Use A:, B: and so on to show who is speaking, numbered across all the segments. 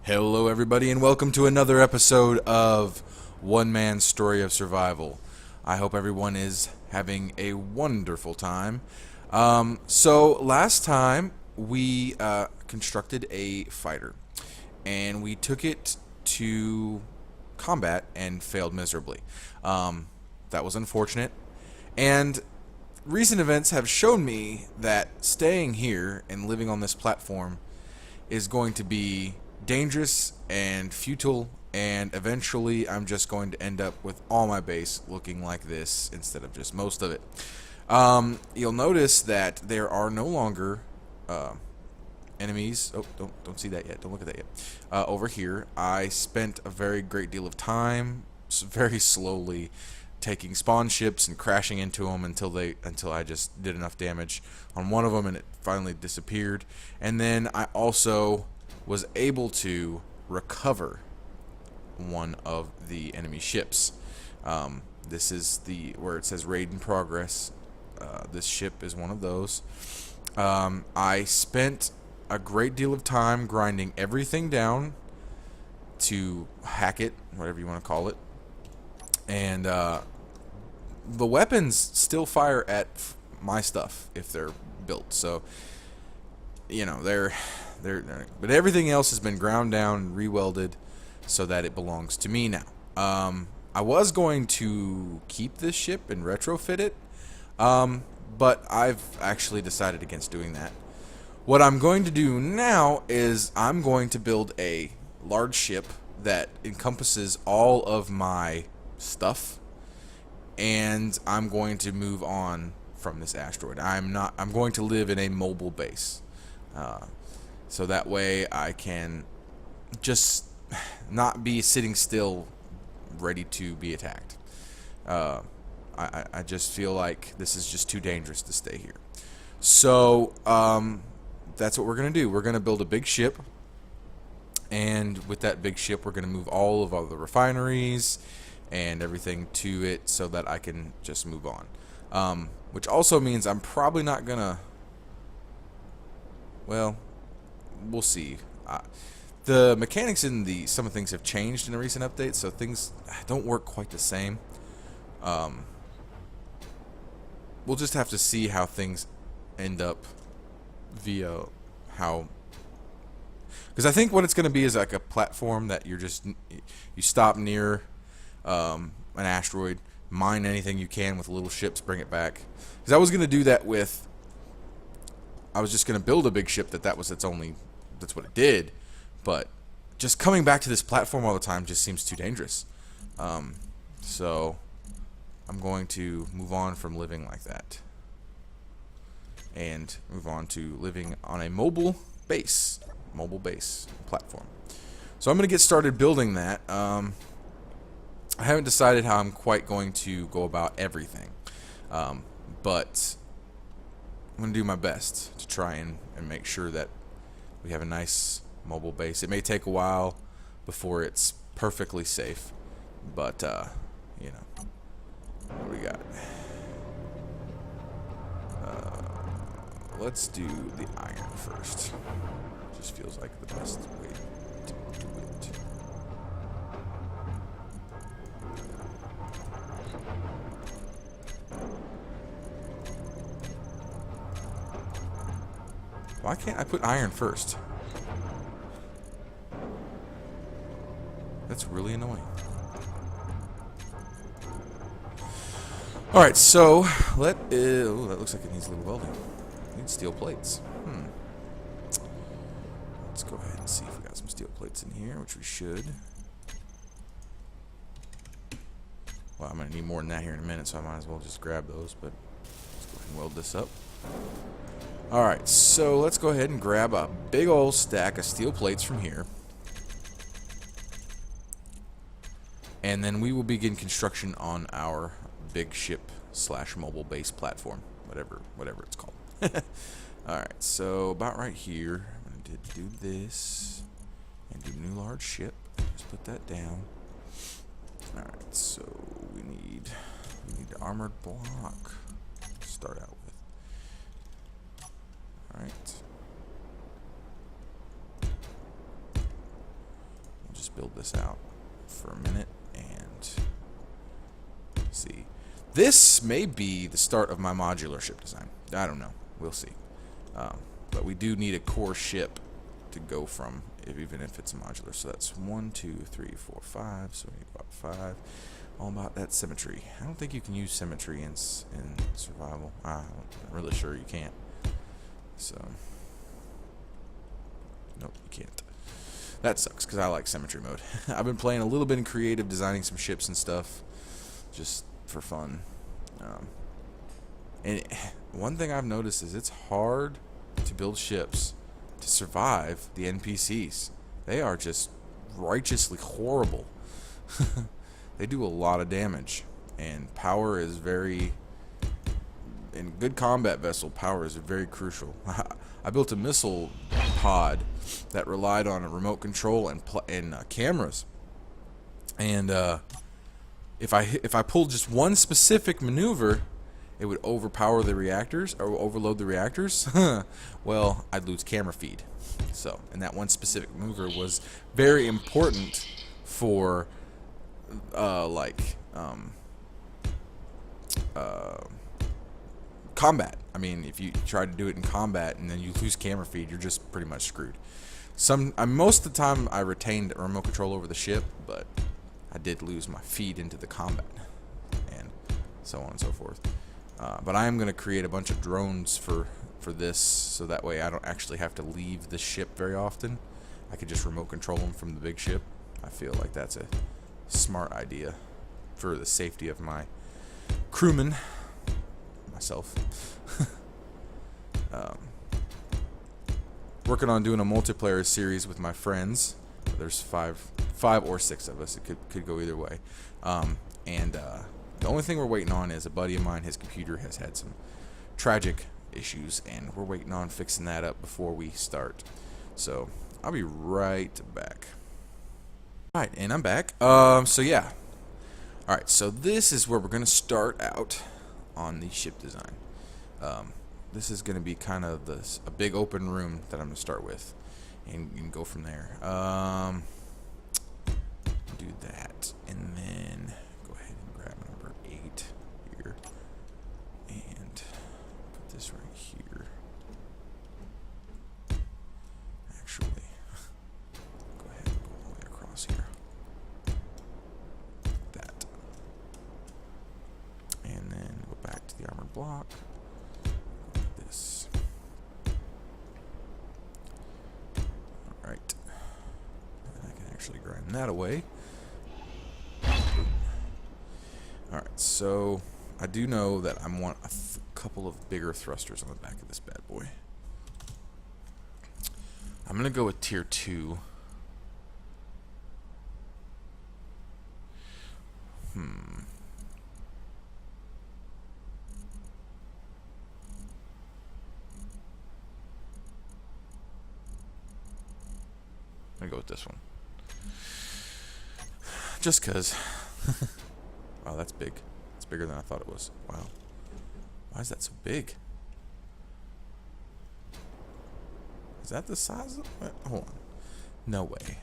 A: Hello, everybody, and welcome to another episode of One Man's Story of Survival. I hope everyone is having a wonderful time. So last time we constructed a fighter, and we took it to combat and failed miserably. That was unfortunate, and recent events have shown me that staying here and living on this platform is going to be dangerous and futile, and eventually I'm just going to end up with all my base looking like this instead of just most of it. You'll notice that there are no longer enemies. Oh, don't see that yet. Don't look at that yet. Over here, I spent a very great deal of time, very slowly, taking spawn ships and crashing into them until I just did enough damage on one of them and it finally disappeared. And then I also was able to recover one of the enemy ships. This is where it says raid in progress. This ship is one of those. I spent a great deal of time grinding everything down to hack it, whatever you want to call it. And the weapons still fire at my stuff if they're built. So, you know, but everything else has been ground down and re-welded so that it belongs to me now. I was going to keep this ship and retrofit it, but I've actually decided against doing that. What I'm going to do now is I'm going to build a large ship that encompasses all of my stuff, and I'm going to move on from this asteroid. I'm going to live in a mobile base. So that way I can just not be sitting still ready to be attacked. I just feel like this is just too dangerous to stay here. So that's what we're going to do. We're going to build a big ship, and with that big ship we're going to move all of the refineries and everything to it so that I can just move on. Which also means I'm probably not going to... Well, we'll see. The mechanics in some of the things have changed in a recent update, so things don't work quite the same. We'll just have to see how things end up via how... Because I think what it's going to be is like a platform that you stop near an asteroid, mine anything you can with little ships, bring it back. Because I was going to do that with... I was just going to build a big ship that's what it did, but just coming back to this platform all the time just seems too dangerous. So I'm going to move on from living like that and move on to living on a mobile base platform. So I'm going to get started building that. I haven't decided how I'm quite going to go about everything, but I'm going to do my best to try and make sure that we have a nice mobile base. It may take a while before it's perfectly safe, but, you know, what do we got? Let's do the iron first. Just feels like the best way to do it. Why can't I put iron first? That's really annoying. Alright, so oh, that looks like it needs a little welding. It needs steel plates. Let's go ahead and see if we got some steel plates in here, which we should. Well, I'm going to need more than that here in a minute, so I might as well just grab those, but let's go ahead and weld this up. Alright, so let's go ahead and grab a big old stack of steel plates from here. And then we will begin construction on our big ship / mobile base platform, whatever it's called. Alright, so about right here, I'm going to do this and do new large ship. Just put that down. Alright, so we need the armored block to start out with. Alright. just build this out for a minute and see. This may be the start of my modular ship design. I don't know. We'll see. But we do need a core ship to go from, even if it's a modular. So that's 1, 2, 3, 4, 5. So we need about 5. All about that symmetry. I don't think you can use symmetry in survival. I'm really sure you can't. So, nope, you can't. That sucks because I like symmetry mode. I've been playing a little bit in creative, designing some ships and stuff, just for fun. And one thing I've noticed is it's hard to build ships to survive the NPCs. They are just righteously horrible. They do a lot of damage, and power is very, in good combat vessel, power is very crucial. I built a missile pod that relied on a remote control and cameras, and if I pulled just one specific maneuver, it would overpower the reactors or overload the reactors. Well, I'd lose camera feed. So, and that one specific maneuver was very important for combat. I mean, if you try to do it in combat and then you lose camera feed, you're just pretty much screwed. Most of the time I retained remote control over the ship, but I did lose my feed into the combat, and so on and so forth. But I am going to create a bunch of drones for this, so that way I don't actually have to leave the ship very often. I could just remote control them from the big ship. I feel like that's a smart idea for the safety of my crewmen, myself. Working on doing a multiplayer series with my friends. There's five or six of us. It could go either way. The only thing we're waiting on is a buddy of mine. His computer has had some tragic issues, and we're waiting on fixing that up before we start. So I'll be right back. Alright, and I'm back. So yeah. Alright, so this is where we're going to start out on the ship design. This is going to be kind of a big open room that I'm going to start with, and you can go from there. Do that, and then go ahead and grab number 8 here, and put this right here. Actually, go ahead and go all the way across here. That, and then go back to the armored block. Like this. All right, and I can actually grind that away. Alright, so I do know that I want a couple of bigger thrusters on the back of this bad boy. I'm going to go with tier 2. I'm going to go with this one. Just because. Wow, that's big. It's bigger than I thought it was. Wow. Why is that so big? Is that the size of it? Hold on. No way.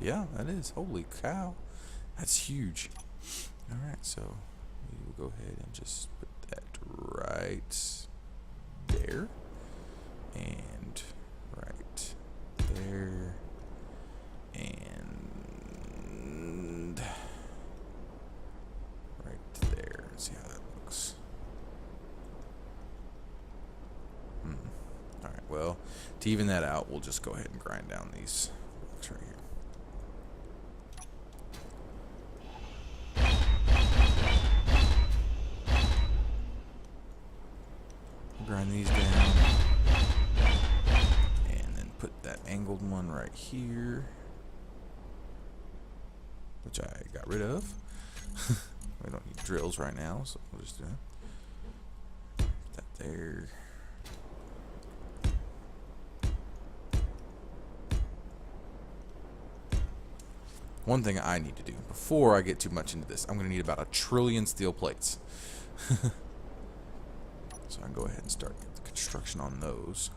A: Yeah, that is. Holy cow. That's huge. Alright, so we will go ahead and just put that right there. And right there, and right there. Let's see how that looks. Alright, well, to even that out, we'll just go ahead and grind down these blocks right here. Grind these down. Put that angled one right here, which I got rid of. We don't need drills right now, so we'll just do that. Put that there. One thing I need to do before I get too much into this, I'm going to need about 1 trillion steel plates. So I can go ahead and start the construction on those.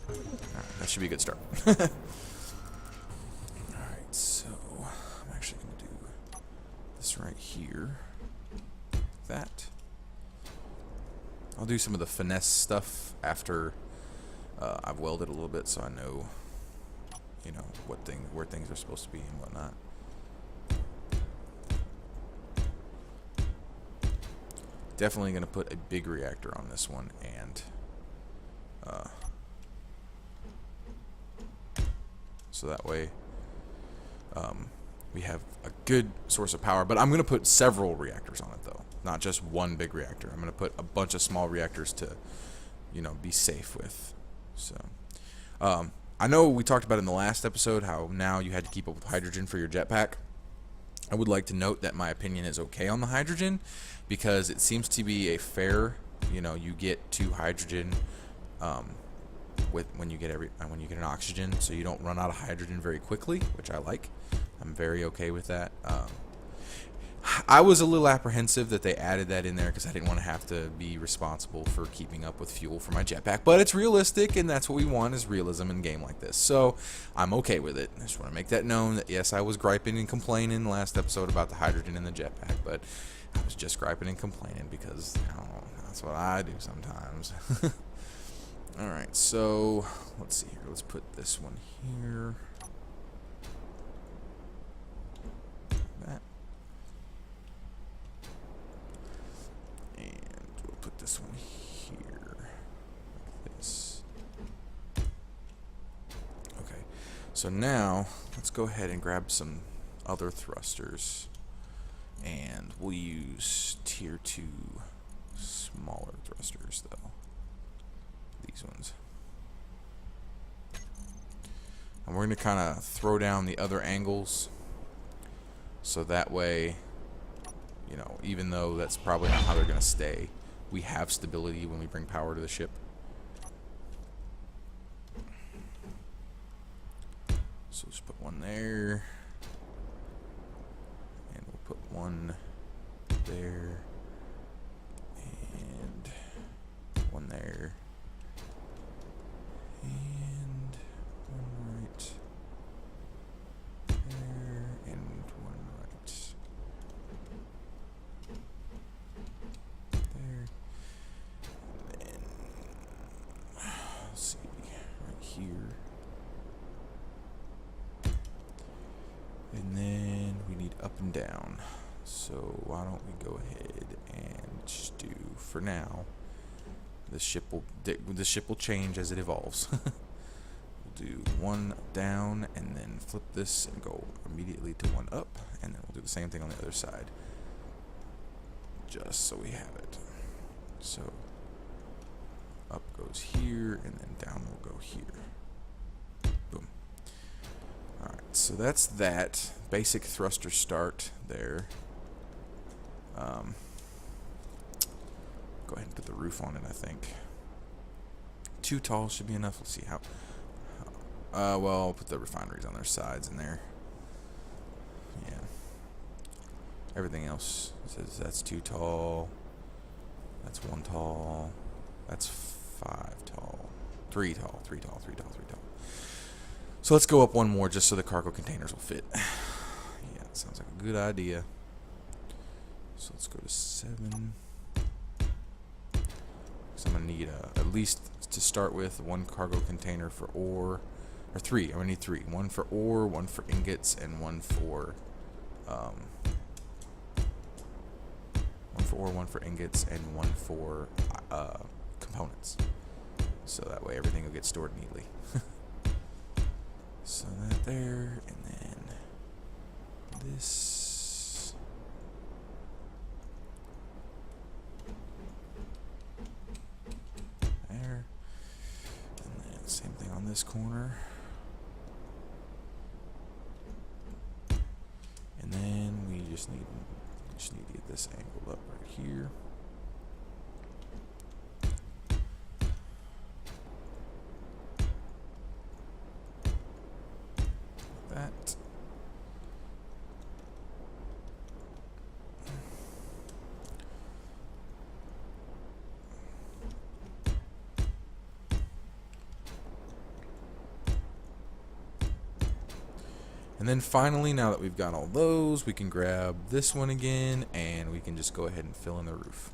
A: Alright, that should be a good start. Alright, so I'm actually going to do this right here. That. I'll do some of the finesse stuff after I've welded a little bit, so I know, you know, where things are supposed to be and whatnot. Definitely going to put a big reactor on this one, and so that way we have a good source of power. But I'm going to put several reactors on it, though, not just one big reactor. I'm going to put a bunch of small reactors to, you know, be safe with. So I know we talked about in the last episode how now you had to keep up with hydrogen for your jetpack. I would like to note that my opinion is okay on the hydrogen, because it seems to be a fair, you know, you get 2 hydrogen when you get an oxygen, so you don't run out of hydrogen very quickly, which I like. I'm very okay with that. I was a little apprehensive that they added that in there because I didn't want to have to be responsible for keeping up with fuel for my jetpack, but it's realistic, and that's what we want, is realism in a game like this, so I'm okay with it. I just want to make that known that yes, I was griping and complaining in the last episode about the hydrogen in the jetpack, but I was just griping and complaining because, I don't know, that's what I do sometimes. Alright, so let's see here. Let's put this one here. That. And we'll put this one here. Like this. Okay, so now let's go ahead and grab some other thrusters. And we'll use tier 2 smaller thrusters, though. These ones. And we're going to kind of throw down the other angles, so that way, you know, even though that's probably not how they're going to stay, we have stability when we bring power to the ship. So just put one there, and we'll put one there, and one there, and one right there, and one right there, and then, let's see, right here, and then we need up and down. So why don't we go ahead and just do, for now, the ship will change as it evolves. We'll do one down and then flip this and go immediately to one up, and then we'll do the same thing on the other side, just so we have it. So up goes here, and then down will go here. Boom. Alright, so that's that. Basic thruster start there. Go ahead and put the roof on it, I think. 2 tall should be enough. Let's see how well, I'll put the refineries on their sides in there. Yeah. Everything else says that's 2 tall. That's 1 tall. That's 5 tall. 3 tall, 3 tall, 3 tall, 3 tall. So let's go up one more just so the cargo containers will fit. Yeah, that sounds like a good idea. So let's go to 7. So I'm going to need at least to start with 1 cargo container for ore, or 3. I'm going to need 3. 1 for ore, 1 for ingots, and 1 for 1 for ore, 1 for ingots, and 1 for components. So that way everything will get stored neatly. So that there, and then this. There. And then same thing on this corner. And then we just need to get this angled up right here. And then finally, now that we've got all those, we can grab this one again, and we can just go ahead and fill in the roof.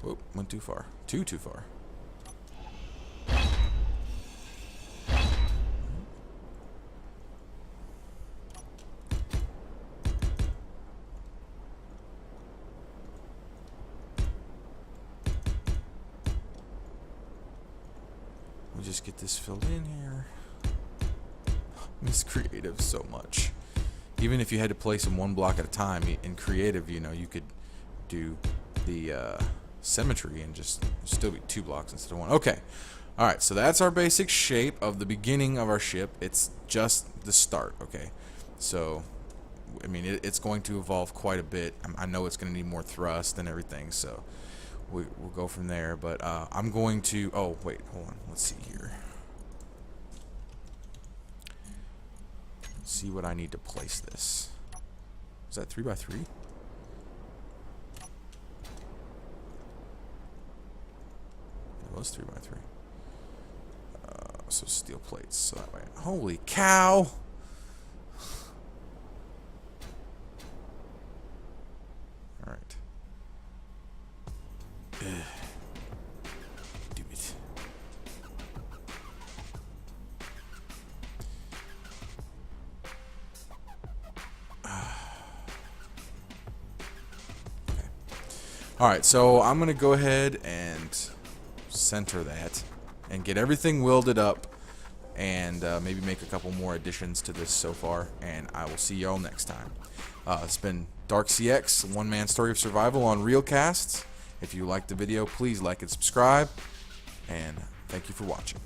A: Whoop, went too far. Too far. We'll just get this filled in here. I miss creative so much. Even if you had to place them one block at a time, in creative, you know, you could do the symmetry and just still be 2 blocks instead of 1. Okay. Alright, so that's our basic shape of the beginning of our ship. It's just the start, okay? So, I mean, it's going to evolve quite a bit. I know it's going to need more thrust and everything, so we'll go from there. But I'm going to... Oh, wait, hold on. Let's see here. Let's see what I need to place this. Is that 3x3? It was 3x3. So steel plates. So that way. Holy cow! All right. Do it. Okay. All right. So I'm gonna go ahead and center that and get everything welded up, and maybe make a couple more additions to this so far, and I will see y'all next time. It's been DarkCX, one-man story of survival on RealCast. If you liked the video, please like and subscribe, and thank you for watching.